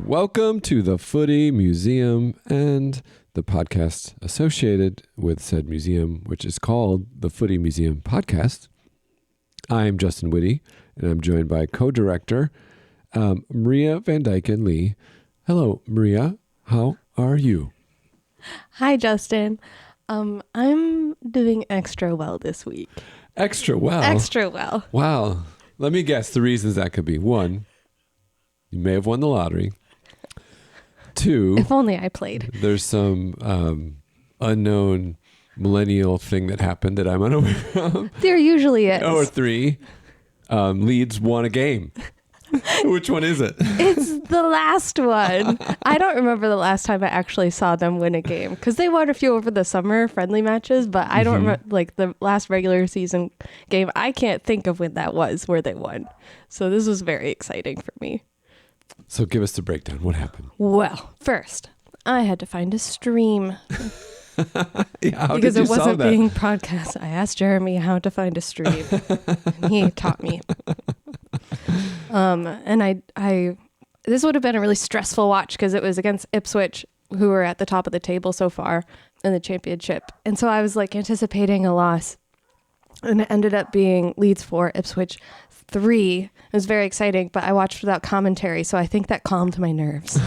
Welcome to the Footy Museum and the podcast associated with said museum, which is called the Footy Museum Podcast. I'm Justin Whitty, and I'm joined by co-director Maria Van Dyken Lee. Hello, Maria. How are you? Hi, Justin. I'm doing extra well this week. Extra well? Extra well. Wow. Let me guess the reasons that could be. One, you may have won the lottery. Two, if only I played. There's some unknown millennial thing that happened that I'm unaware of. There usually is. Or three, Leeds won a game. Which one is it? It's the last one. I don't remember the last time I actually saw them win a game because they won a few over the summer friendly matches, but I don't remember like the last regular season game. I can't think of when that was where they won. So this was very exciting for me. So give us the breakdown. What happened? Well, first, I had to find a stream. Yeah, how because did you it wasn't solve that? being broadcast. I asked Jeremy how to find a stream. And he taught me. And I this would have been a really stressful watch because it was against Ipswich, who were at the top of the table so far in the championship. And so I was like anticipating a loss. And it ended up being Leeds 4, Ipswich 3. It was very exciting, but I watched without commentary, so I think that calmed my nerves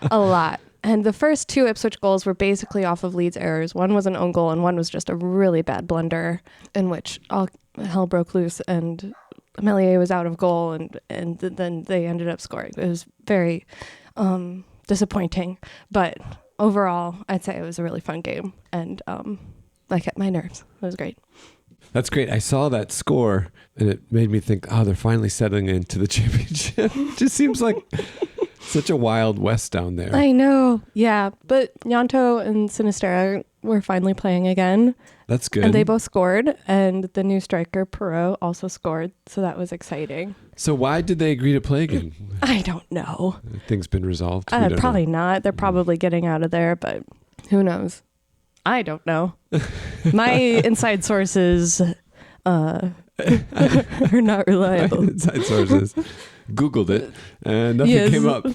a lot. And the first two Ipswich goals were basically off of Leeds errors. One was an own goal, and one was just a really bad blunder in which all hell broke loose, and Melier was out of goal, and then they ended up scoring. It was very disappointing, but overall, I'd say it was a really fun game, and I kept my nerves. It was great. That's great. I saw that score and it made me think, oh, they're finally settling into the championship. Just seems like such a wild west down there. I know. Yeah. But Nyanto and Sinistera were finally playing again. That's good. And they both scored. And the new striker, Perot, also scored. So that was exciting. So why did they agree to play again? I don't know. Things been resolved? Probably not. They're probably getting out of there, but who knows? I don't know. My inside sources are not reliable. Inside sources. Googled it and nothing came up.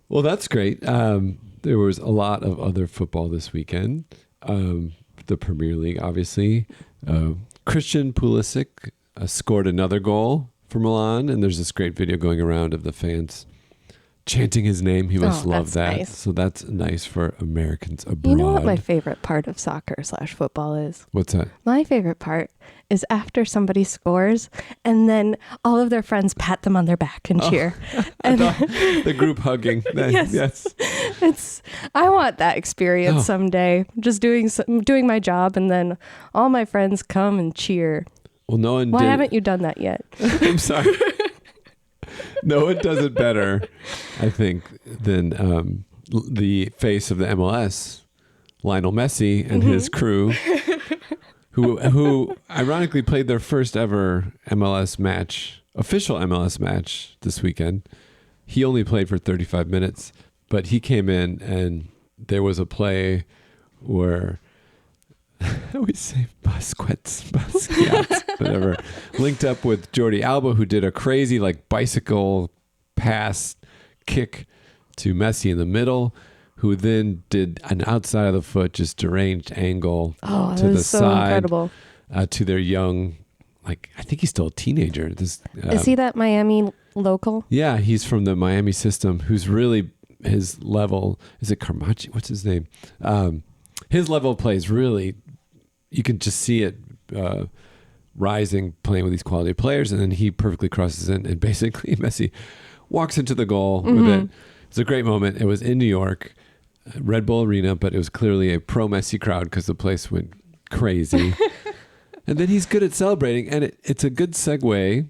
Well, that's great. There was a lot of other football this weekend. The Premier League, obviously. Christian Pulisic scored another goal for Milan, and there's this great video going around of the fans chanting his name. He must love that. Nice. So that's nice for Americans abroad. You know what my favorite part of soccer/football is? What's that? My favorite part is after somebody scores and then all of their friends pat them on their back and cheer. And the group hugging. Yes. I want that experience someday. Just doing my job and then all my friends come and cheer. Well, no one Why haven't you done that yet? I'm sorry. No one does it better, I think, than the face of the MLS, Lionel Messi and his crew, who ironically played their first ever MLS match, official MLS match this weekend. He only played for 35 minutes, but he came in and there was a play where we say Basquiat, whatever, linked up with Jordi Alba, who did a crazy like bicycle pass kick to Messi in the middle, who then did an outside of the foot, just deranged angle to the side, incredible. To their young, like I think he's still a teenager. Is he that Miami local? Yeah, he's from the Miami system. Who's really his level? Is it Carmacci? What's his name? His level of play is really. You can just see it rising, playing with these quality players, and then he perfectly crosses in, and basically Messi walks into the goal with it. It's a great moment. It was in New York, Red Bull Arena, but it was clearly a pro-Messi crowd because the place went crazy. And then he's good at celebrating, and it's a good segue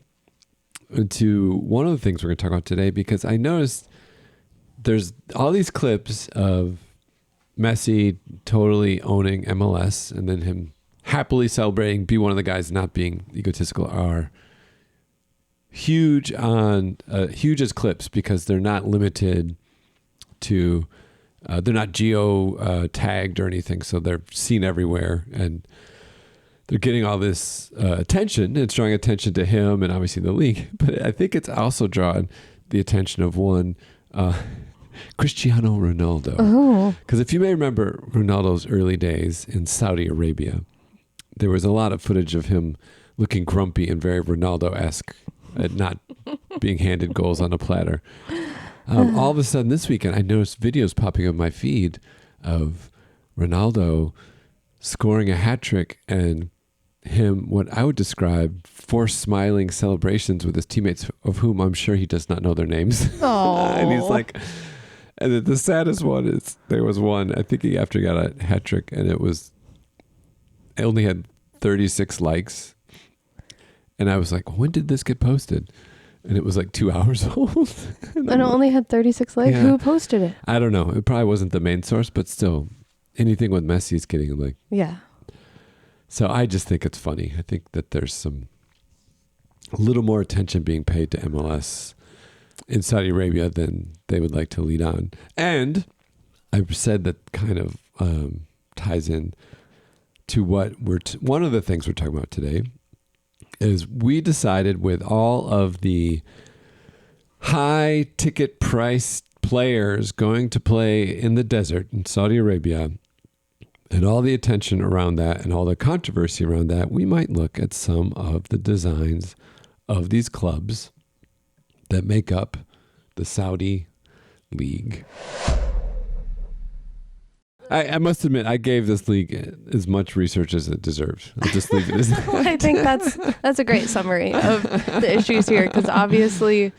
into one of the things we're going to talk about today, because I noticed there's all these clips of Messi totally owning MLS and then him happily celebrating, be one of the guys not being egotistical, are huge as clips because they're not limited to, they're not geo tagged or anything. So they're seen everywhere and they're getting all this attention. It's drawing attention to him and obviously the league, but I think it's also drawn the attention of one Cristiano Ronaldo. Oh. Because if you may remember Ronaldo's early days in Saudi Arabia, there was a lot of footage of him looking grumpy and very Ronaldo-esque at not being handed goals on a platter. All of a sudden this weekend, I noticed videos popping up my feed of Ronaldo scoring a hat trick and him, what I would describe, forced smiling celebrations with his teammates, of whom I'm sure he does not know their names. And he's like, and the saddest one is there was one, I think after he got a hat trick, and it only had 36 likes. And I was like, when did this get posted? And it was like 2 hours old. And it only had 36 likes? Yeah. Who posted it? I don't know. It probably wasn't the main source, but still, anything with Messi is getting like. Yeah. So I just think it's funny. I think that there's a little more attention being paid to MLS in Saudi Arabia than they would like to lead on. And I've said that kind of ties in to what one of the things we're talking about today is we decided with all of the high ticket price players going to play in the desert in Saudi Arabia and all the attention around that and all the controversy around that, we might look at some of the designs of these clubs that make up the Saudi League. I must admit, I gave this league as much research as it deserved. I'll just leave it as that. I think that's a great summary of the issues here, because obviously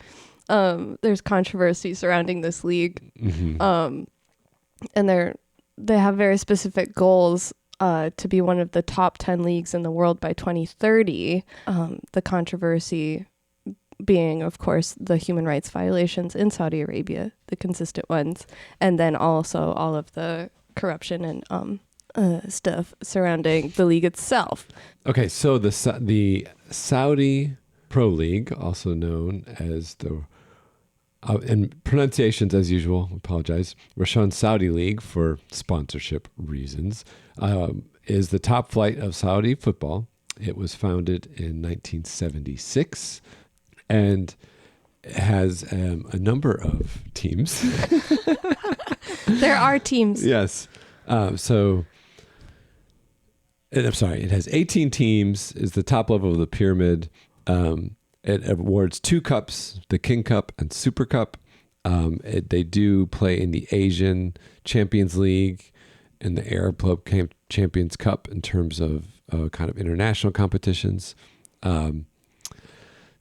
there's controversy surrounding this league, and they have very specific goals to be one of the top 10 leagues in the world by 2030. The controversy being, of course, the human rights violations in Saudi Arabia, the consistent ones, and then also all of the corruption and stuff surrounding the league itself. Okay, so the Saudi Pro League, also known as the, and pronunciations as usual, apologize, Rashan Saudi League for sponsorship reasons, is the top flight of Saudi football. It was founded in 1976 and has a number of teams. There are teams. Yes. I'm sorry. It has 18 teams, is the top level of the pyramid. It awards 2 cups, the King Cup and Super Cup. They do play in the Asian Champions League and the Arab Club Champions Cup in terms of kind of international competitions.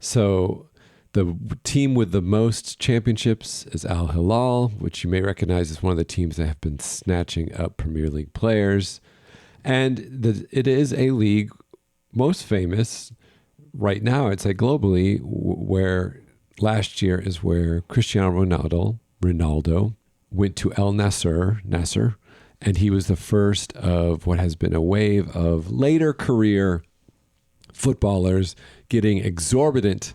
So the team with the most championships is Al Hilal, which you may recognize as one of the teams that have been snatching up Premier League players. And it is a league most famous right now, I'd say globally, where last year is where Cristiano Ronaldo went to Nassr, and he was the first of what has been a wave of later career footballers getting exorbitant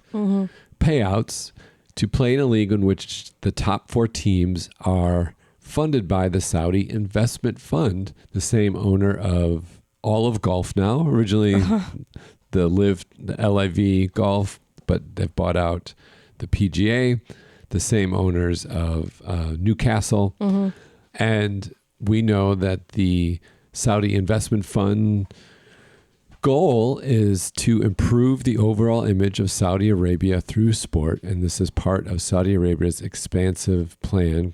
payouts to play in a league in which the top 4 teams are funded by the Saudi Investment Fund, the same owner of all of golf now, originally the LIV Golf, but they've bought out the PGA, the same owners of Newcastle. And we know that the Saudi Investment Fund goal is to improve the overall image of Saudi Arabia through sport. And this is part of Saudi Arabia's expansive plan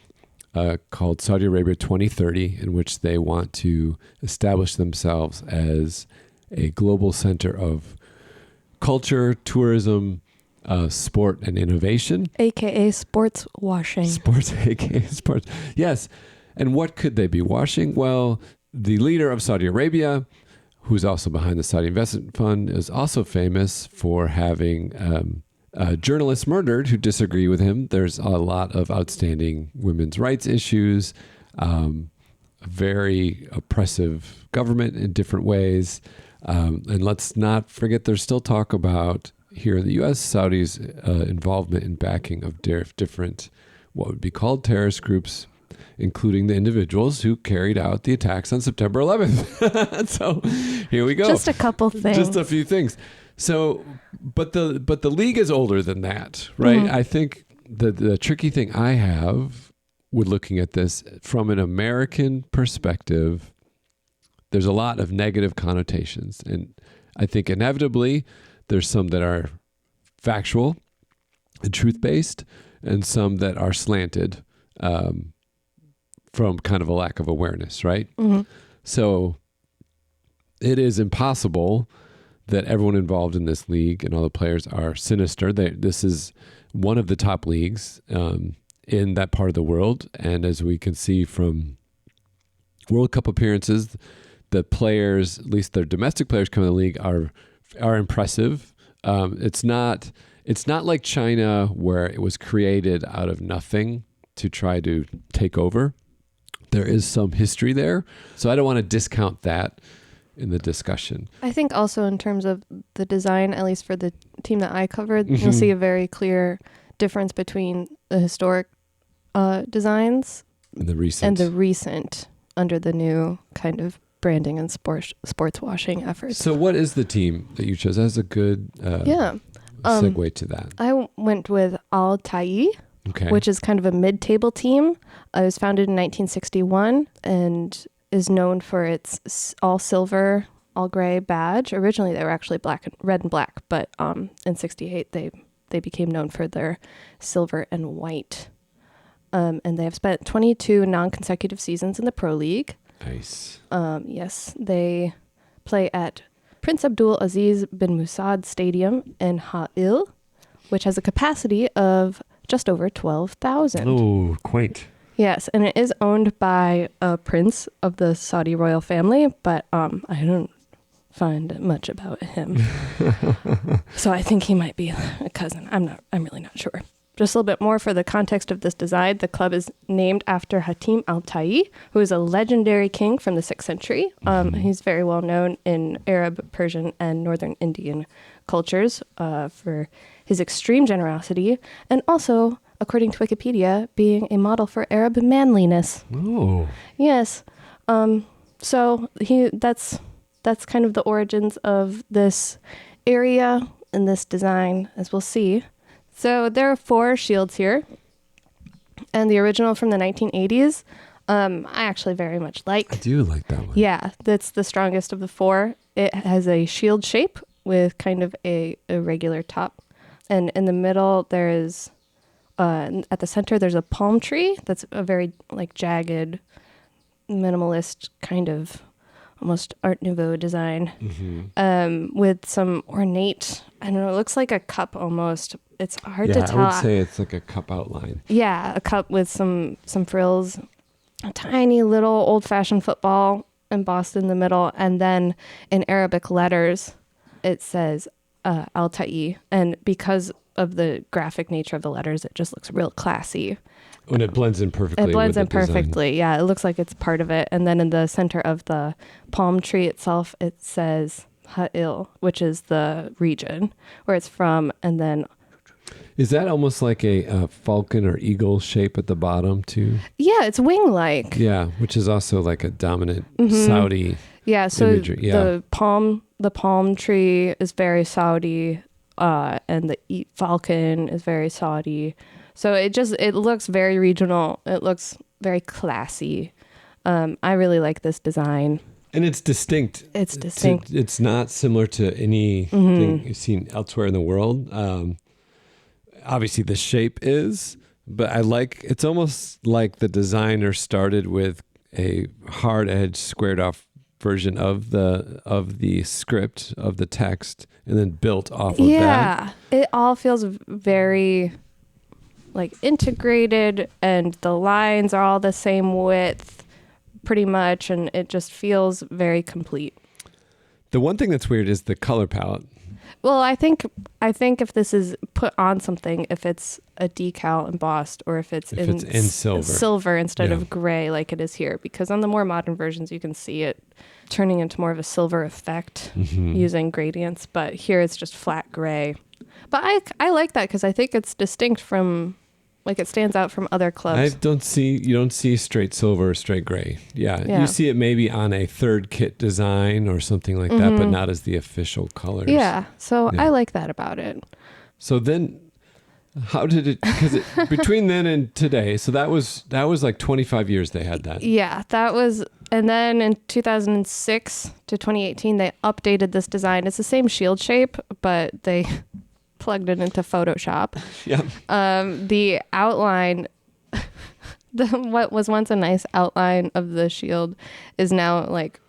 called Saudi Arabia 2030, in which they want to establish themselves as a global center of culture, tourism, sport, and innovation. AKA sports washing. AKA sports. Yes. And what could they be washing? Well, the leader of Saudi Arabia, who's also behind the Saudi Investment Fund, is also famous for having journalists murdered who disagree with him. There's a lot of outstanding women's rights issues, a very oppressive government in different ways. And let's not forget, there's still talk about, here in the U.S., Saudi's involvement in backing of different, what would be called terrorist groups, including the individuals who carried out the attacks on September 11th. So here we go. Just a couple things. Just a few things. So, but the league is older than that, right? I think the tricky thing I have with looking at this from an American perspective, there's a lot of negative connotations. And I think inevitably there's some that are factual and truth-based and some that are slanted from kind of a lack of awareness, right? Mm-hmm. So it is impossible that everyone involved in this league and all the players are sinister. This is one of the top leagues in that part of the world. And as we can see from World Cup appearances, the players, at least their domestic players coming to the league, are impressive. It's not like China where it was created out of nothing to try to take over. There is some history there. So I don't want to discount that in the discussion. I think also in terms of the design, at least for the team that I covered, Mm-hmm. you'll see a very clear difference between the historic designs And the recent. and the recent under the new kind of branding and sports washing efforts. So what is the team that you chose? That's a good segue to that. I went with Altai, Okay. which is kind of a mid-table team. It was founded in 1961 and is known for its all silver, all gray badge. Originally, they were actually red and black, but in '68 they became known for their silver and white. And they have spent 22 non-consecutive seasons in the Pro League. Nice. Yes, they play at Prince Abdul Aziz bin Musad Stadium in Ha'il, which has a capacity of just over 12,000. Oh, quaint. Yes, and it is owned by a prince of the Saudi royal family, but I don't find much about him. So I think he might be a cousin. I'm really not sure. Just a little bit more for the context of this design. The club is named after Hatim Altai, who is a legendary king from the 6th century. He's very well known in Arab, Persian, and Northern Indian cultures for his extreme generosity, and also, according to Wikipedia, being a model for Arab manliness. Oh. Yes. So that's kind of the origins of this area and this design, as we'll see. So there are 4 shields here, and the original from the 1980s, I actually very much like. I do like that one. Yeah, that's the strongest of the 4. It has a shield shape with kind of a irregular top, and in the middle there is, at the center there's a palm tree that's a very like jagged, minimalist kind of almost Art Nouveau design, with some ornate, I don't know, it looks like a cup almost. It's hard to tell. I would say it's like a cup outline. Yeah, a cup with some frills, a tiny little old-fashioned football embossed in the middle, and then in Arabic letters, it says Al-Tai. And because of the graphic nature of the letters, it just looks real classy. And it blends in perfectly. It blends with in the design. perfectly. Yeah, it looks like it's part of it. And then in the center of the palm tree itself, it says Ha'il, which is the region where it's from, and then Is that almost like a falcon or eagle shape at the bottom too? yeah, it's wing-like. Yeah, which is also like a dominant Saudi Yeah, so imagery. Yeah. the palm tree is very Saudi, and the falcon is very Saudi. So it looks very regional. It looks very classy. I really like this design. And it's distinct. It's distinct. It's not similar to anything you've seen elsewhere in the world. Obviously, the shape is, but it's almost like the designer started with a hard-edged, squared-off version of the script of the text, and then built off of that. Yeah, it all feels very like integrated, and the lines are all the same width, pretty much, and it just feels very complete. The one thing that's weird is the color palette. Well, I think if this is put on something, if it's a decal embossed, or if it's in silver instead of gray like it is here, because on the more modern versions you can see it turning into more of a silver effect using gradients, but here it's just flat gray. But I like that because I think it's distinct from, like, it stands out from other clubs. You don't see straight silver or straight gray. Yeah. You see it maybe on a third kit design or something like that, but not as the official colors. Yeah, so I like that about it. So then How did it? Because between then and today, so that was like 25 years they had that. Yeah, that was, and then in 2006 to 2018, they updated this design. It's the same shield shape, but they plugged it into Photoshop. Yeah. The outline, what was once a nice outline of the shield, is now like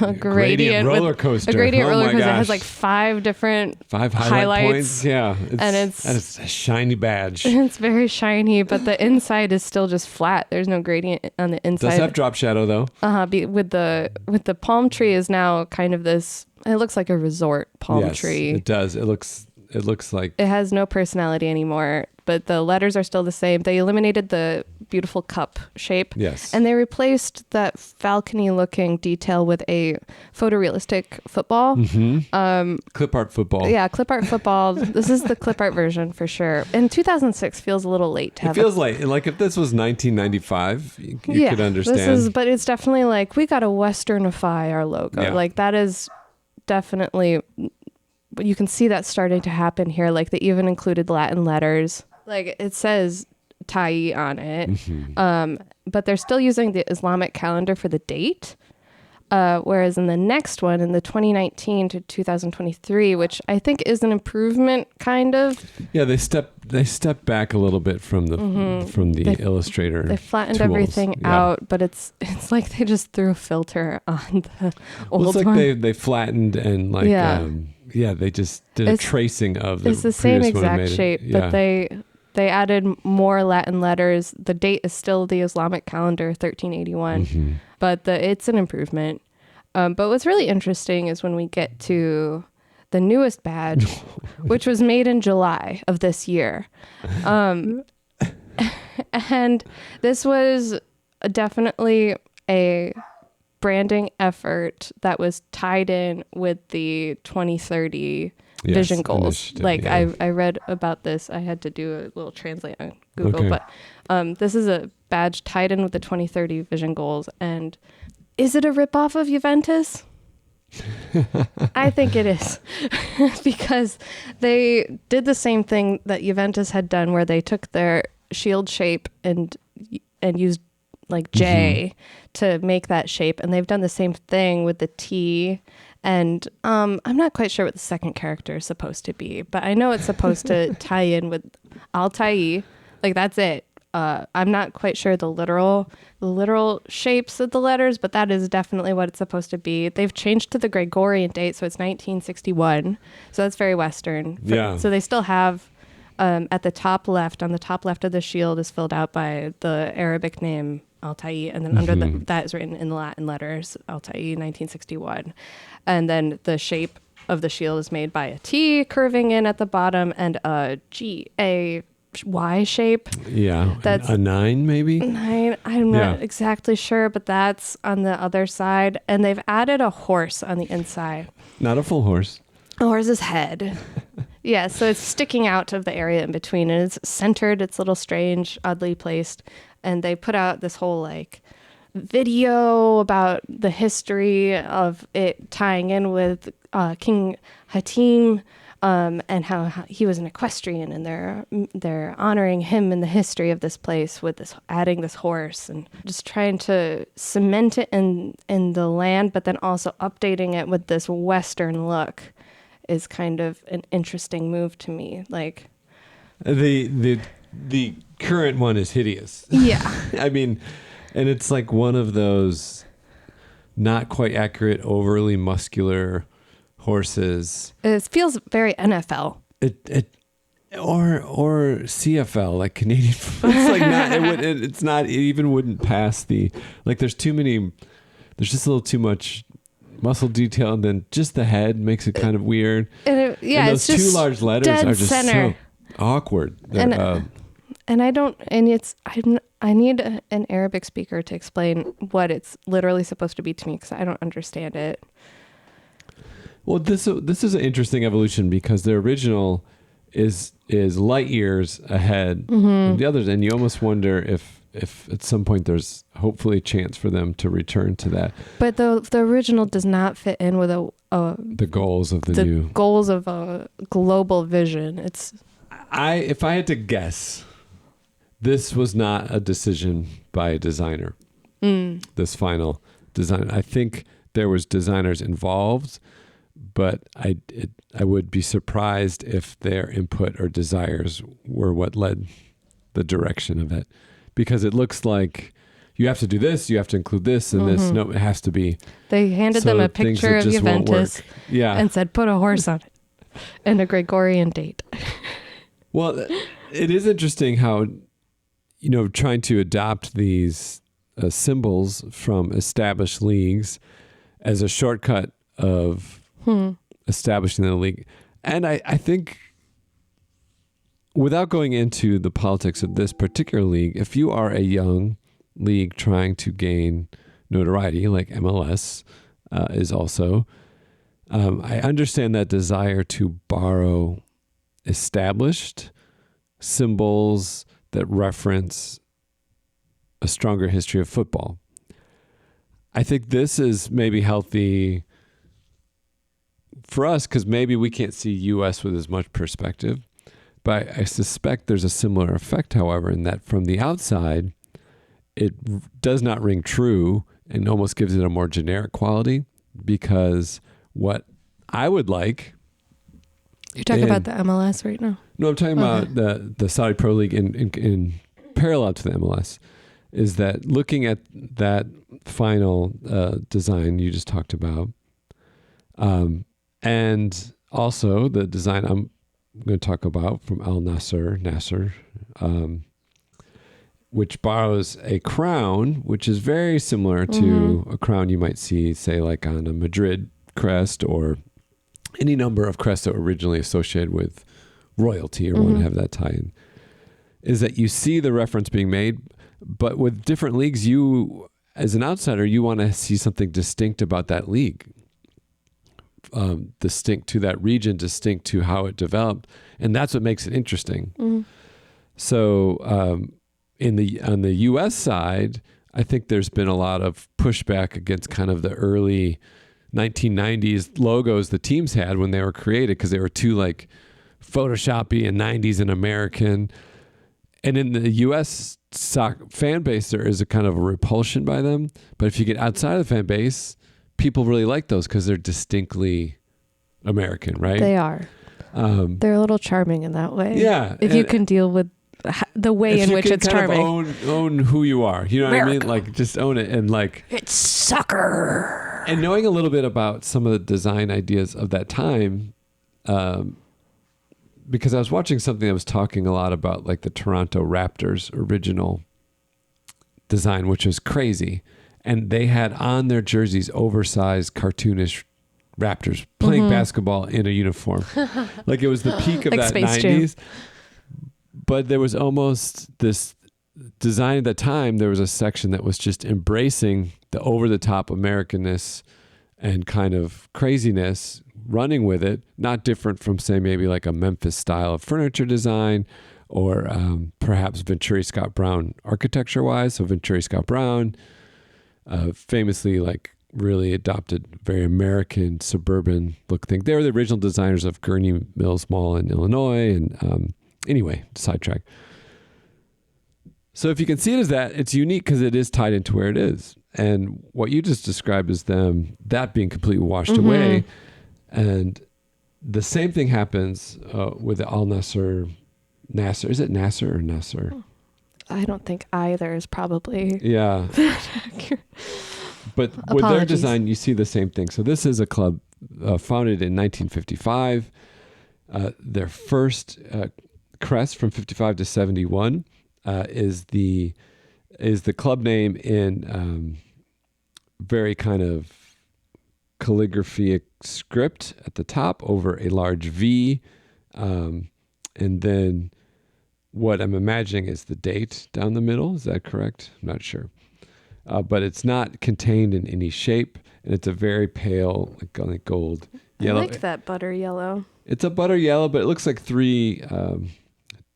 a gradient roller coaster. A gradient roller coaster. It Gosh. has like 5 different highlight points. Yeah. And it's a shiny badge. It's very shiny, but the inside is still just flat. There's no gradient on the inside. Does have drop shadow though. With the palm tree is now kind of this. It looks like a resort palm tree. It does. It looks like it has no personality anymore. But the letters are still the same. They eliminated the beautiful cup shape. Yes. And they replaced that falcony-looking detail with a photorealistic football. Mm-hmm. Clip art football. Yeah, clip art football. This is the clip art version for sure. And 2006 feels a little late to have. It feels like if this was 1995, you could understand. But it's definitely like we got to westernify our logo. Yeah. Like that is definitely. But you can see that starting to happen here. Like they even included Latin letters. Like it says Tai on it. Mm-hmm. But they're still using the Islamic calendar for the date. Whereas in the next one, in the 2019 to 2023, which I think is an improvement, kind of. Yeah, they step back a little bit from the Illustrator. They flattened tools. Everything out, but it's like they just threw a filter on the old it's like one. They flattened and like they just did a tracing of the. It's the same previous one exact shape, but they added more Latin letters. The date is still the Islamic calendar, 1381, but it's an improvement. But what's really interesting is when we get to the newest badge, which was made in July of this year. And this was definitely a branding effort that was tied in with the 2030 vision goals. I read about this. I had to do a little translate on Google, but this is a badge tied in with the 2030 vision goals. And is it a ripoff of Juventus? I think it is because they did the same thing that Juventus had done, where they took their shield shape and used like J to make that shape, and they've done the same thing with the T. And I'm not quite sure what the second character is supposed to be, but I know it's supposed to tie in with Altai. Like that's it. I'm not quite sure the literal shapes of the letters, but that is definitely what it's supposed to be. They've changed to the Gregorian date, so it's 1961. So that's very Western. So they still have at the top left, on the top left of the shield is filled out by the Arabic name Altai, and then under that is written in the Latin letters Altai 1961. And then the shape of the shield is made by a T curving in at the bottom and a Y shape. Yeah. That's a 9 maybe? 9. I'm not exactly sure, but that's on the other side. And they've added a horse on the inside. Not a full horse. A horse's head. Yeah, so it's sticking out of the area in between, and it's centered. It's a little strange, oddly placed. And they put out this whole like video about the history of it tying in with King Hatim, and how he was an equestrian, and they're honoring him in the history of this place with this, adding this horse, and just trying to cement it in the land, but then also updating it with this Western look is kind of an interesting move to me. Like the current one is hideous. Yeah. I mean, and it's like one of those not quite accurate, overly muscular horses. It feels very NFL. Or CFL, like Canadian football. It's like not. It's not. It even wouldn't pass the. Like there's too many. There's just a little too much muscle detail, and then just the head makes it kind of weird. And those it's two large letters are just so awkward. And I don't. And I need an Arabic speaker to explain what it's literally supposed to be to me, because I don't understand it. Well, this is an interesting evolution, because the original is light years ahead of the others, and you almost wonder if at some point there's hopefully a chance for them to return to that. But the original does not fit in with the goals of the new goals of a global vision. If I had to guess, this was not a decision by a designer. This final design. I think there was designers involved, but I would be surprised if their input or desires were what led the direction of it, because it looks like you have to do this, you have to include this and this. No, it has to be. They handed them a picture of Juventus and said, put a horse on it and a Gregorian date. Well, it is interesting how, trying to adopt these symbols from established leagues as a shortcut of establishing the league. And I think, without going into the politics of this particular league, if you are a young league trying to gain notoriety, like MLS is also, I understand that desire to borrow established symbols that reference a stronger history of football. I think this is maybe healthy for us because maybe we can't see U.S. with as much perspective. But I suspect there's a similar effect, however, in that from the outside, it does not ring true and almost gives it a more generic quality, because what I would like... You're talking about the MLS right now? No, I'm talking about the Saudi Pro League in parallel to the MLS, is that looking at that final design you just talked about, and also the design I'm going to talk about from Nassr, which borrows a crown, which is very similar to a crown you might see, say, like on a Madrid crest or any number of crests that were originally associated with royalty or want to have that tie-in, is that you see the reference being made, but with different leagues, you, as an outsider, you want to see something distinct about that league. Distinct to that region, distinct to how it developed, and that's what makes it interesting. So on the U.S. side, I think there's been a lot of pushback against kind of the early 1990s logos the teams had when they were created, because they were too like Photoshoppy and 90s and American. And in the U.S. soccer fan base, there is a kind of a repulsion by them. But if you get outside of the fan base, people really like those because they're distinctly American, right? They are. They're a little charming in that way. Yeah. If you can deal with the way in which it's charming. Own who you are. You know America. What I mean? Like, just own it. And like... It's soccer. And knowing a little bit about some of the design ideas of that time, because I was watching something that was talking a lot about like the Toronto Raptors original design, which was crazy. And they had on their jerseys oversized cartoonish Raptors playing basketball in a uniform. Like it was the peak of that 90s. But there was almost this design at the time. There was a section that was just embracing the over-the-top Americanness and kind of craziness, running with it, not different from, say, maybe like a Memphis style of furniture design, or perhaps Venturi Scott Brown architecture-wise. So Venturi Scott Brown famously like really adopted very American suburban look thing. They were the original designers of Gurney Mills Mall in Illinois. And anyway, sidetrack. So if you can see it as that, it's unique because it is tied into where it is. And what you just described is that being completely washed away. And the same thing happens with the Nassr. Is it Nassr or Nassr? I don't think either is probably. Yeah. But with their design, you see the same thing. So this is a club founded in 1955. Their first crest from 55 to 71 is the club name in very kind of calligraphy script at the top over a large V, and then what I'm imagining is the date down the middle. Is that correct? I'm not sure. But it's not contained in any shape, and it's a very pale, like gold yellow. I like that butter yellow. It's a butter yellow, but it looks like three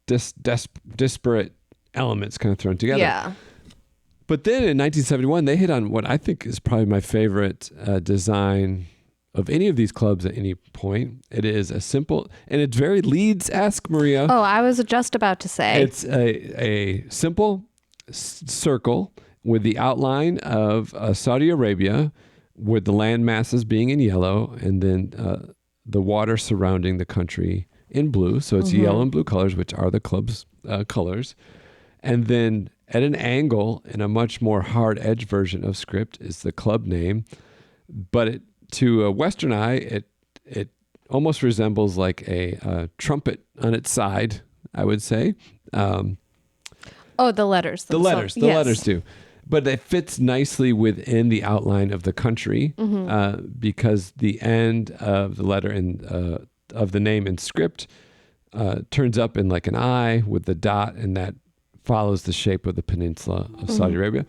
disparate elements kind of thrown together. Yeah. But then in 1971, they hit on what I think is probably my favorite design of any of these clubs at any point. It is a simple, and it's very Leeds-esque, Maria. Oh, I was just about to say. It's a simple circle with the outline of Saudi Arabia, with the land masses being in yellow, and then the water surrounding the country in blue. So it's yellow and blue colors, which are the club's colors. And then at an angle, in a much more hard edge version of script, is the club name. But to a Western eye, it almost resembles like a trumpet on its side, I would say. The letters. The letters do. But it fits nicely within the outline of the country because the end of the letter of the name in script turns up in like an eye with the dot, and that follows the shape of the peninsula of Saudi Arabia.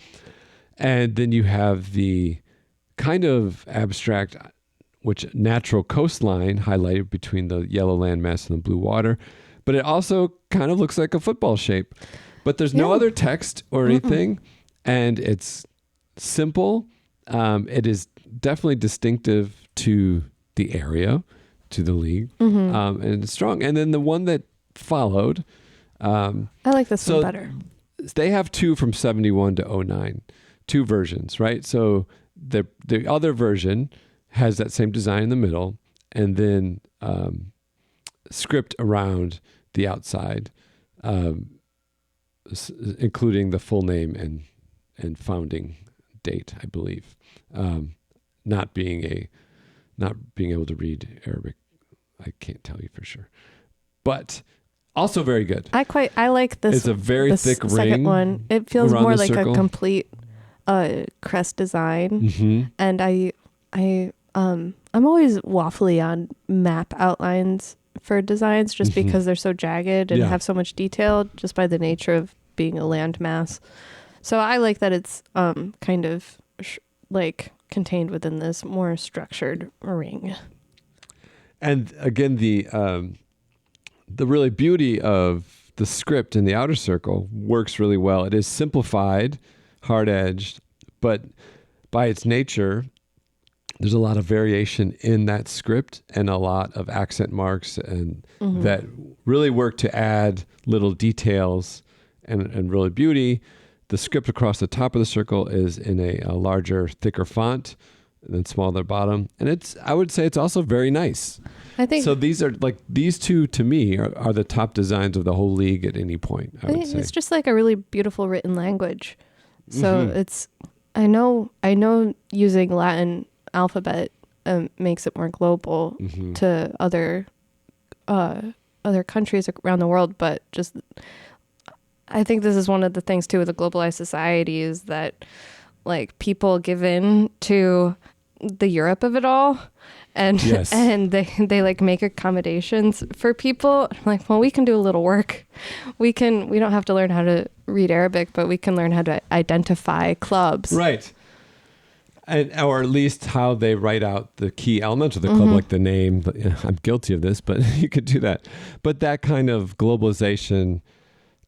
And then you have the kind of abstract, which natural coastline highlighted between the yellow landmass and the blue water. But it also kind of looks like a football shape. But there's no other text or anything. And it's simple. It is definitely distinctive to the area, to the league. And it's strong. And then the one that followed. I like this one better. They have two from 71 to 09, two versions, right? So the other version has that same design in the middle, and then script around the outside, including the full name and founding date, I believe. Not being able to read Arabic, I can't tell you for sure, but also very good. I like this. It's a very thick ring. Second one, it feels more like circle. a complete crest design, and I'm always waffly on map outlines for designs just because they're so jagged and have so much detail just by the nature of being a landmass. So I like that it's kind of like contained within this more structured ring. And again, the really beauty of the script in the outer circle works really well. It is simplified, hard-edged, but by its nature, there's a lot of variation in that script and a lot of accent marks and that really work to add little details and really beauty. The script across the top of the circle is in a larger, thicker font and then smaller bottom. And I would say it's also very nice. I think so. These two to me are the top designs of the whole league at any point. I would say it's just like a really beautiful written language. So it's, I know using Latin alphabet makes it more global to other countries around the world, but just I think this is one of the things too with a globalized society is that like people give in to the Europe of it all, and and they like make accommodations for people. I'm like, well, we can do a little work. We don't have to learn how to read Arabic, but we can learn how to identify clubs. Right. Or at least how they write out the key elements of the club, like the name. I'm guilty of this, but you could do that. But that kind of globalization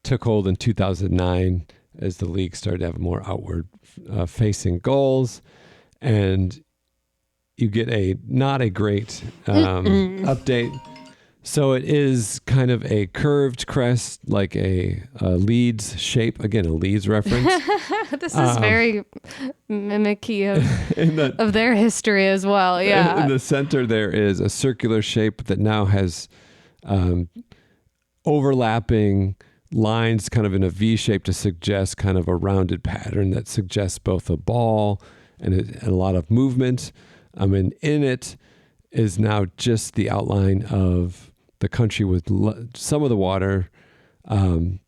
took hold in 2009 as the league started to have more outward facing goals, and you get not a great update. So it is kind of a curved crest, like a Leeds shape. Again, a Leeds reference. This is very mimicky of their history as well. Yeah. In the center, there is a circular shape that now has overlapping lines kind of in a V shape to suggest kind of a rounded pattern that suggests both a ball and a lot of movement. And in it is now just the outline of the country with some of the water, and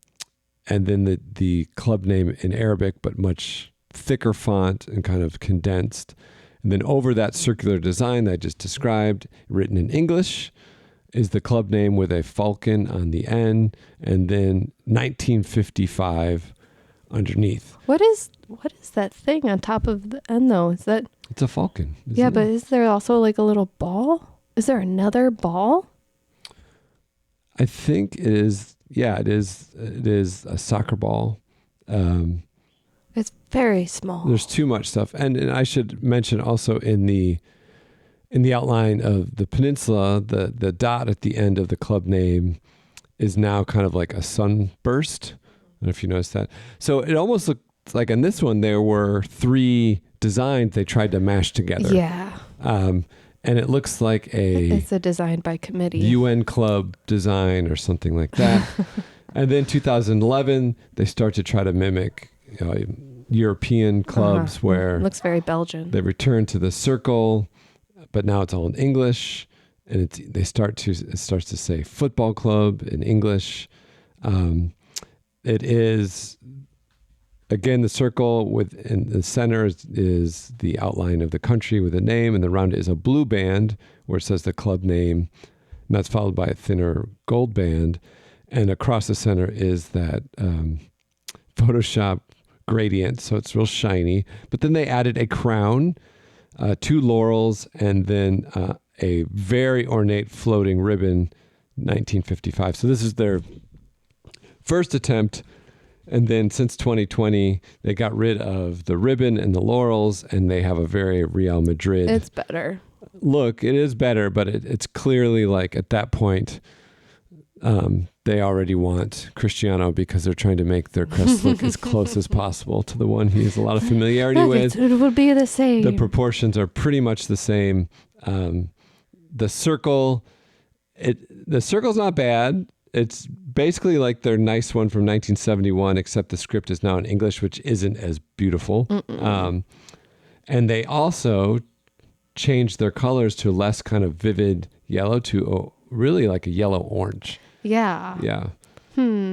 then the club name in Arabic, but much thicker font and kind of condensed. And then over that circular design that I just described, written in English, is the club name with a falcon on the end, and then 1955 underneath. What is that thing on top of the end though? Is that? It's a falcon. Yeah, but is there also like a little ball? Is there another ball? I think it is. Yeah, it is. It is a soccer ball. It's very small. There's too much stuff, and I should mention also in the in the outline of the peninsula, the dot at the end of the club name is now kind of like a sunburst. I don't know if you noticed that. So it almost looked like in this one, there were 3 designs they tried to mash together. Yeah. And it looks like It's a design by committee. UN club design or something like that. And then 2011, they start to try to mimic European clubs where it looks very Belgian. they return to the circle, but now it's all in English, and it starts to say football club in English. It is again the circle in the center is the outline of the country with a name, and around it is a blue band where it says the club name, and that's followed by a thinner gold band, and across the center is that Photoshop gradient, so it's real shiny. But then they added a crown, 2 laurels, and then a very ornate floating ribbon, 1955. So this is their first attempt. And then since 2020, they got rid of the ribbon and the laurels, and they have a very Real Madrid. It's better. Look, it is better, but it's clearly like at that point, they already want Cristiano because they're trying to make their crest look as close as possible to the one he has a lot of familiarity with. It would be the same. The proportions are pretty much the same. The circle's not bad. It's basically like their nice one from 1971, except the script is now in English, which isn't as beautiful. And they also changed their colors to less kind of vivid yellow to really like a yellow-orange. Yeah. Yeah.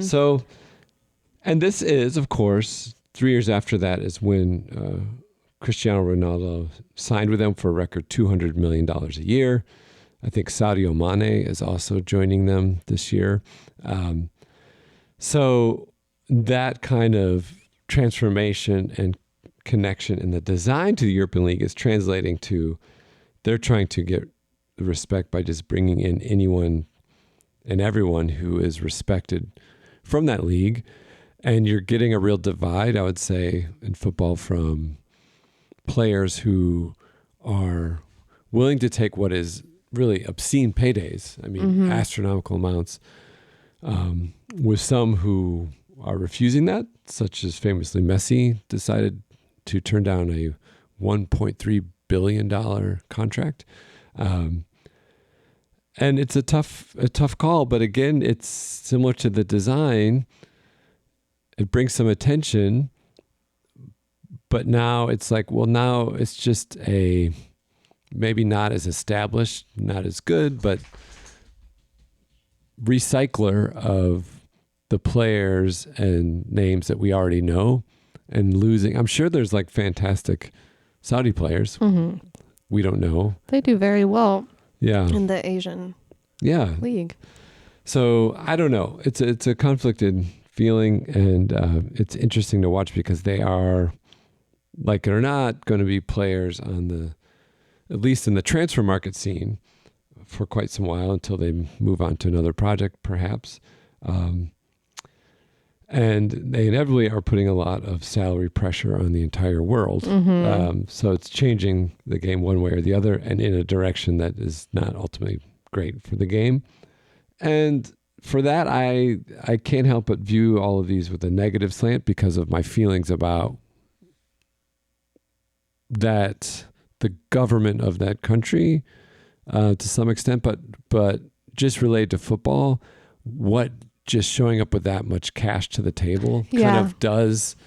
So, and this is, of course, 3 years after that is when Cristiano Ronaldo signed with them for a record $200 million a year. I think Sadio Mane is also joining them this year. So that kind of transformation and connection in the design to the European League is translating to they're trying to get respect by just bringing in anyone and everyone who is respected from that league. And you're getting a real divide, I would say, in football from players who are willing to take what is really obscene paydays. I mean, astronomical amounts, with some who are refusing that, such as famously Messi decided to turn down a $1.3 billion contract. And it's a tough call, but again, it's similar to the design. It brings some attention, but now it's like, well, now it's just maybe not as established, not as good, but recycler of the players and names that we already know and losing. I'm sure there's like fantastic Saudi players. We don't know. They do very well. Yeah. In the Asian league. So I don't know. It's a conflicted feeling, and it's interesting to watch because they are, like it or not, going to be players on at least in the transfer market scene for quite some while until they move on to another project, perhaps. And they inevitably are putting a lot of salary pressure on the entire world. So it's changing the game one way or the other and in a direction that is not ultimately great for the game. And for that, I can't help but view all of these with a negative slant because of my feelings about that the government of that country to some extent, but just related to football, what just showing up with that much cash to the table kind of does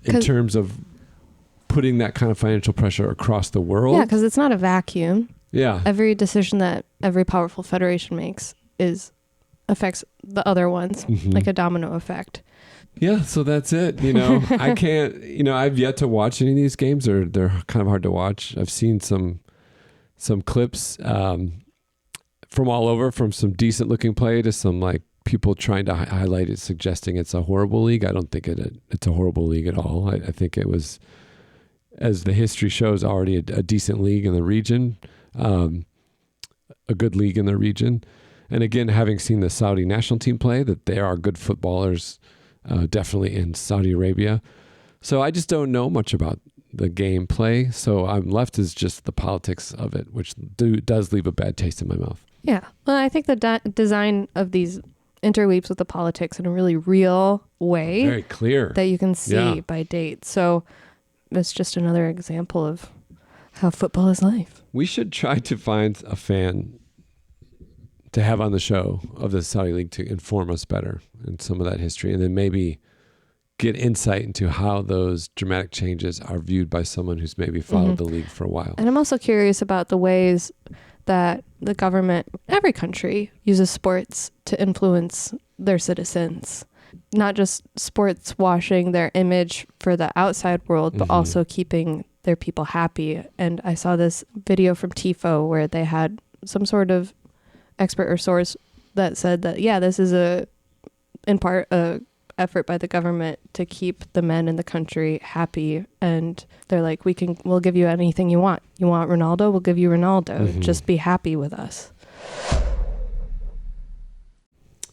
in terms of putting that kind of financial pressure across the world. Yeah, because it's not a vacuum. Yeah. Every decision that every powerful federation makes affects the other ones, like a domino effect. Yeah, so that's it. I can't, I've yet to watch any of these games, or they're kind of hard to watch. I've seen some clips from all over, from some decent looking play to some like people trying to highlight it, suggesting it's a horrible league. I don't think it's a horrible league at all. I think it was, as the history shows, already a decent league in the region, a good league in the region. And again, having seen the Saudi national team play, that there are good footballers definitely in Saudi Arabia. So I just don't know much about the gameplay. So I'm left is just the politics of it, which does leave a bad taste in my mouth. Yeah. Well, I think the design of these interweaves with the politics in a really real way. Very clear. That you can see by date. So it's just another example of how football is life. We should try to find a fan to have on the show of the Saudi League to inform us better in some of that history, and then maybe get insight into how those dramatic changes are viewed by someone who's maybe followed the league for a while. And I'm also curious about the ways that the government, every country, uses sports to influence their citizens. Not just sports washing their image for the outside world, but also keeping their people happy. And I saw this video from TIFO where they had some sort of expert or source that said that, this is in part a effort by the government to keep the men in the country happy. And they're like, we'll give you anything you want. You want Ronaldo? We'll give you Ronaldo. Just be happy with us.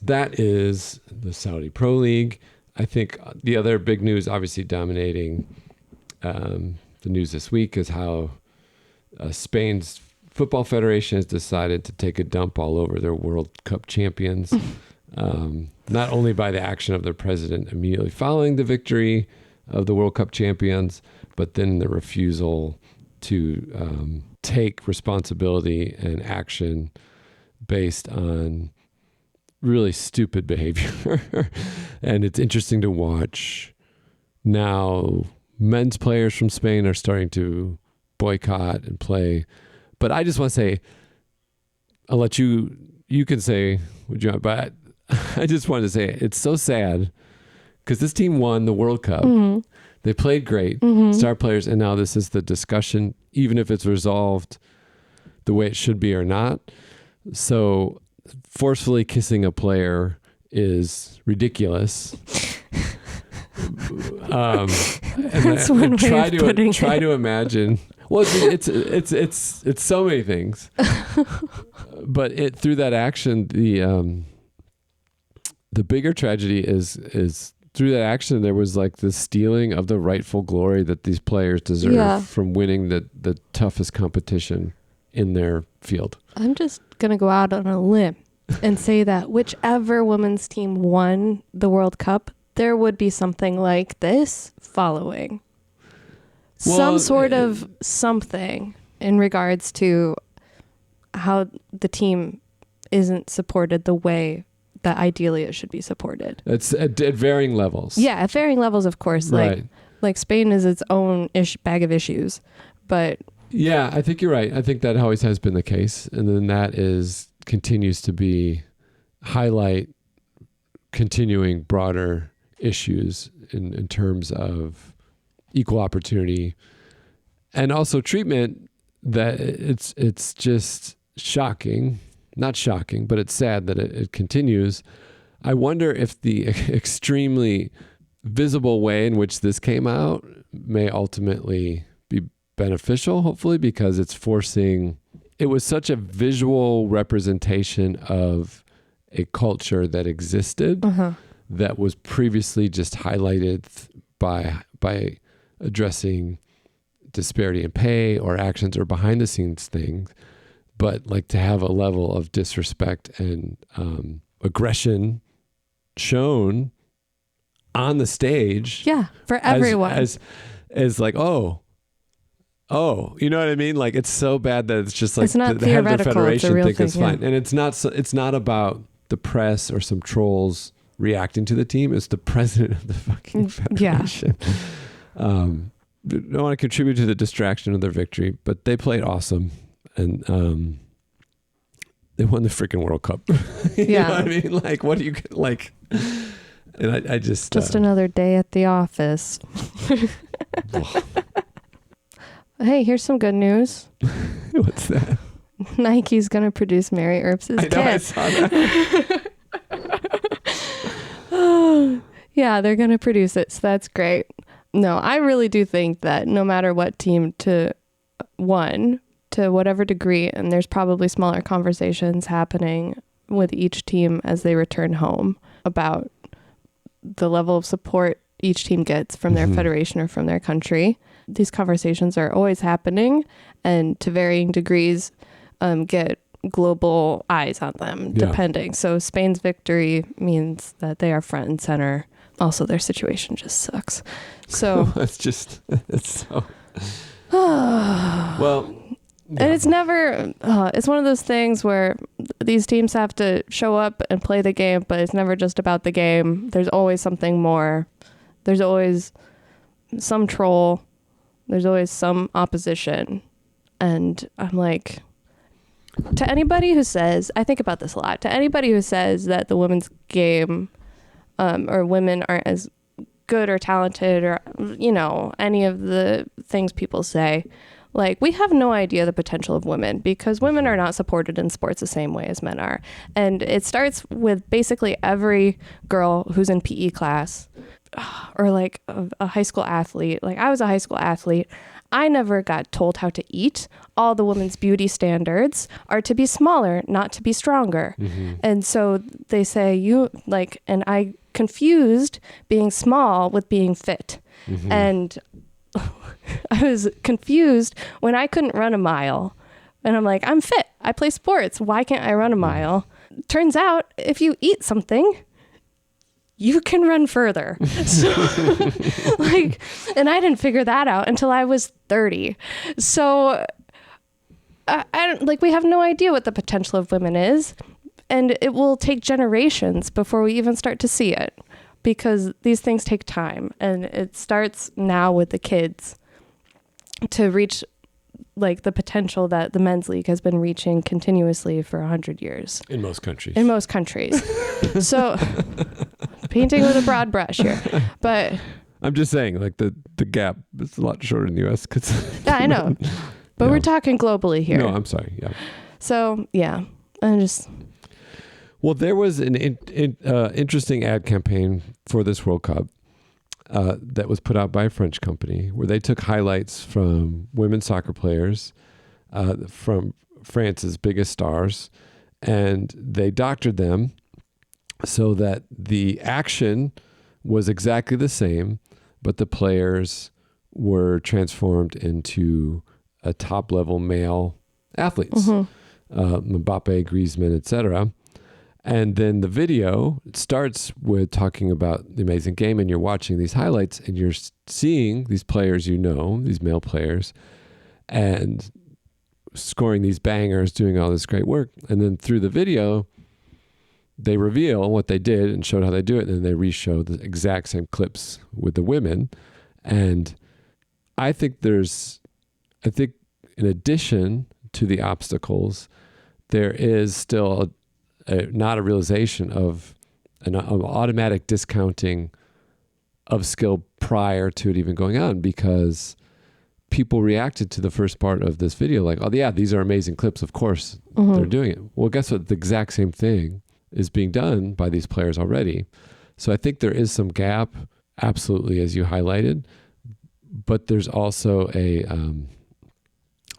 That is the Saudi Pro League. I think the other big news, obviously dominating the news this week, is how Spain's Football Federation has decided to take a dump all over their World Cup champions. Not only by the action of their president immediately following the victory of the World Cup champions, but then the refusal to take responsibility and action based on really stupid behavior. And it's interesting to watch now. Men's players from Spain are starting to boycott and play. But I just want to say, I'll let you can say what you want, but I just wanted to say it's so sad because this team won the World Cup. They played great, star players, and now this is the discussion, even if it's resolved the way it should be or not. So forcefully kissing a player is ridiculous. That's one way of putting try it. to imagine. Well, it's so many things, but through that action, the bigger tragedy is through that action there was like the stealing of the rightful glory that these players deserve from winning the toughest competition in their field. I'm just gonna go out on a limb and say that whichever women's team won the World Cup, there would be something like this following. Some sort of something in regards to how the team isn't supported the way that ideally it should be supported. It's at varying levels. Yeah, at varying levels, of course. Right. Like Spain is its own bag of issues, but yeah, I think you're right. I think that always has been the case, and then that continues to be highlight continuing broader issues in terms of equal opportunity and also treatment. That it's just shocking. Not shocking, but it's sad that it continues. I wonder if the extremely visible way in which this came out may ultimately be beneficial, hopefully, because it was such a visual representation of a culture that existed that was previously just highlighted by addressing disparity in pay or actions or behind the scenes things. But like to have a level of disrespect and aggression shown on the stage. Yeah, for everyone. As like, oh, you know what I mean? Like it's so bad that it's just like it's not the head of the federation thinks it's fine. Yeah. And it's not about the press or some trolls reacting to the team. It's the president of the fucking federation. Yeah. Don't want to contribute to the distraction of their victory, but they played awesome. And they won the freaking World Cup. You know what I mean? Like, what do you like? And I just another day at the office. Hey, here's some good news. What's that? Nike's gonna produce Mary Earps' kit. I saw that. Yeah, they're gonna produce it, so that's great. No, I really do think that no matter what team to whatever degree, and there's probably smaller conversations happening with each team as they return home about the level of support each team gets from their federation or from their country. these conversations are always happening, and to varying degrees get global eyes on them, depending. So Spain's victory means that they are front and center. Also, their situation just sucks. So it's so well. Yeah. And it's never, it's one of those things where these teams have to show up and play the game, but it's never just about the game. There's always something more. There's always some troll. There's always some opposition. And I'm like, to anybody who says, I think about this a lot, to anybody who says that the women's game or women aren't as good or talented or, you know, any of the things people say, like, we have no idea the potential of women because women are not supported in sports the same way as men are. And it starts with basically every girl who's in PE class or like a high school athlete. Like, I was a high school athlete. I never got told how to eat. All the women's beauty standards are to be smaller, not to be stronger. Mm-hmm. And so they say and I confused being small with being fit. Mm-hmm. And I was confused when I couldn't run a mile. And I'm like, I'm fit. I play sports. Why can't I run a mile? Turns out if you eat something, you can run further. So, and I didn't figure that out until I was 30. So I don't, we have no idea what the potential of women is. And it will take generations before we even start to see it, because these things take time. And it starts now with the kids to reach the potential that the men's league has been reaching continuously for 100 years. In most countries. So painting with a broad brush here. But I'm just saying, the gap is a lot shorter in the US. Yeah, I know. But we're talking globally here. No, I'm sorry. Yeah. So, yeah. Well, there was an interesting ad campaign for this World Cup that was put out by a French company where they took highlights from women's soccer players from France's biggest stars, and they doctored them so that the action was exactly the same, but the players were transformed into a top-level male athletes, Mbappe, Griezmann, etc. And then the video starts with talking about the amazing game, and you're watching these highlights and you're seeing these players, these male players, and scoring these bangers, doing all this great work. And then through the video, they reveal what they did and showed how they do it. And then they re-show the exact same clips with the women. And I think in addition to the obstacles, there is still not a realization of an automatic discounting of skill prior to it even going on, because people reacted to the first part of this video like, oh yeah, these are amazing clips. Of course they're doing it. Well, guess what? The exact same thing is being done by these players already. So I think there is some gap, absolutely, as you highlighted, but there's also a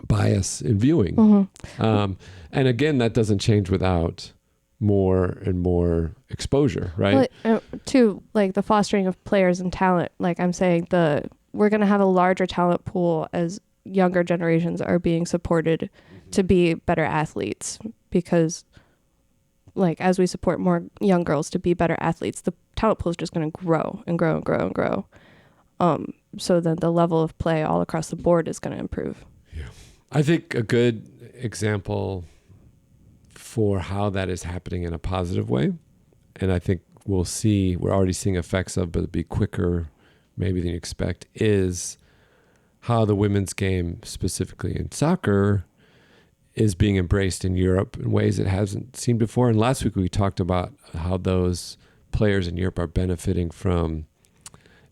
bias in viewing. And again, that doesn't change without more and more exposure, right? Well, to the fostering of players and talent, I'm saying we're going to have a larger talent pool as younger generations are being supported to be better athletes, because as we support more young girls to be better athletes, the talent pool is just going to grow and grow and grow and grow. So then the level of play all across the board is going to improve. Yeah. I think a good example for how that is happening in a positive way, and I think we're already seeing effects of, but it'll be quicker maybe than you expect, is how the women's game, specifically in soccer, is being embraced in Europe in ways it hasn't seen before. And last week we talked about how those players in Europe are benefiting from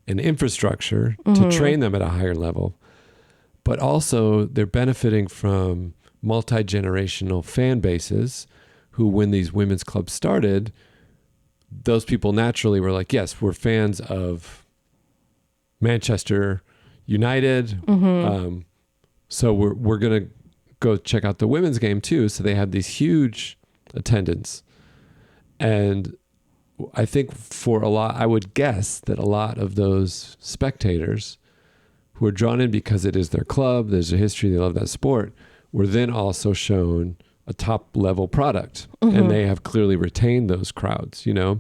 an infrastructure to train them at a higher level, but also they're benefiting from multi-generational fan bases who, when these women's clubs started, those people naturally were like, yes, we're fans of Manchester United. So we're going to go check out the women's game too. So they had these huge attendance. And I think I would guess that a lot of those spectators who are drawn in because it is their club, there's a history, they love that sport, were then also shown a top level product. And they have clearly retained those crowds, you know.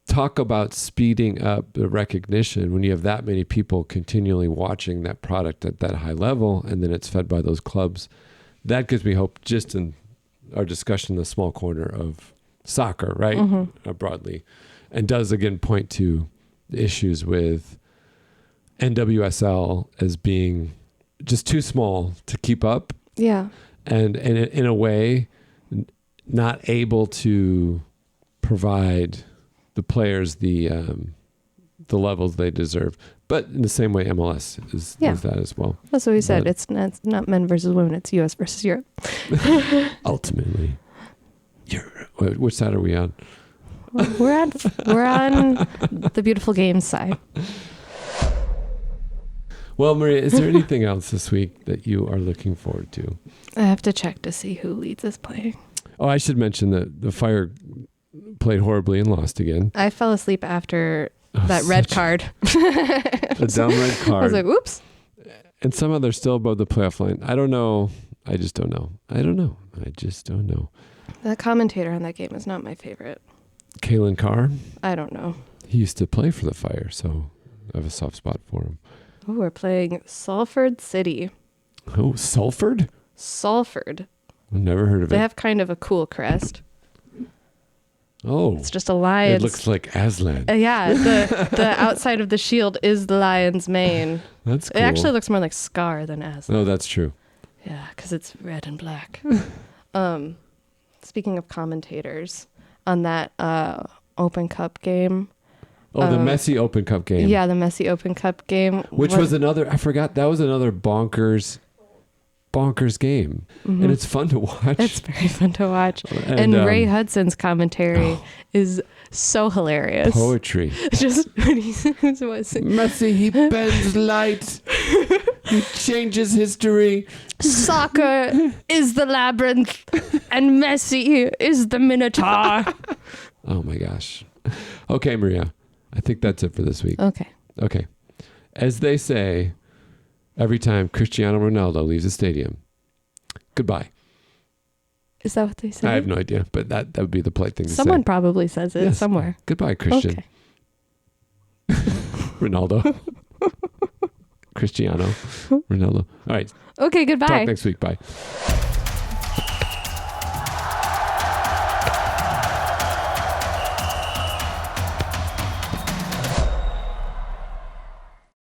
Talk about speeding up the recognition when you have that many people continually watching that product at that high level, and then it's fed by those clubs. That gives me hope just in our discussion in the small corner of soccer, right? Broadly. And does again point to the issues with NWSL as being just too small to keep up. Yeah. And in a way, not able to provide the players the levels they deserve. But in the same way, MLS is that as well. That's what we said. It's not men versus women. It's U.S. versus Europe. Ultimately. Which side are we on? We're on the beautiful games side. Well, Maria, is there anything else this week that you are looking forward to? I have to check to see who Leeds is playing. Oh, I should mention that the Fire played horribly and lost again. I fell asleep after that red card. A dumb red card. I was like, oops. And somehow they're still above the playoff line. I don't know. I just don't know. That commentator on that game is not my favorite. Kalen Carr? I don't know. He used to play for the Fire, so I have a soft spot for him. Oh, we're playing Salford City. Oh, Salford? Salford. I've never heard of They it. have kind of a cool crest. Oh. It's just a lion. It looks like Aslan. Yeah, the outside of the shield is the lion's mane. That's cool. It actually looks more like Scar than Aslan. Oh, that's true. Yeah, because it's red and black. Speaking of commentators, on that Open Cup game. Oh, the Messi Open Cup game. Yeah, the Messi Open Cup game. Which was another, I forgot, that was another bonkers game. And it's fun to watch. It's very fun to watch. And Ray Hudson's commentary is so hilarious. Poetry. Just when he says Messi, he bends light. He changes history. Soccer is the labyrinth and Messi is the minotaur. Oh my gosh. Okay, Maria. I think that's it for this week. Okay. As they say, every time Cristiano Ronaldo leaves the stadium, goodbye. Is that what they say? I have no idea, but that would be the polite thing to say. Someone probably says it somewhere. Goodbye, Christian. Okay. Ronaldo. Cristiano. Ronaldo. All right. Okay, goodbye. Talk next week. Bye.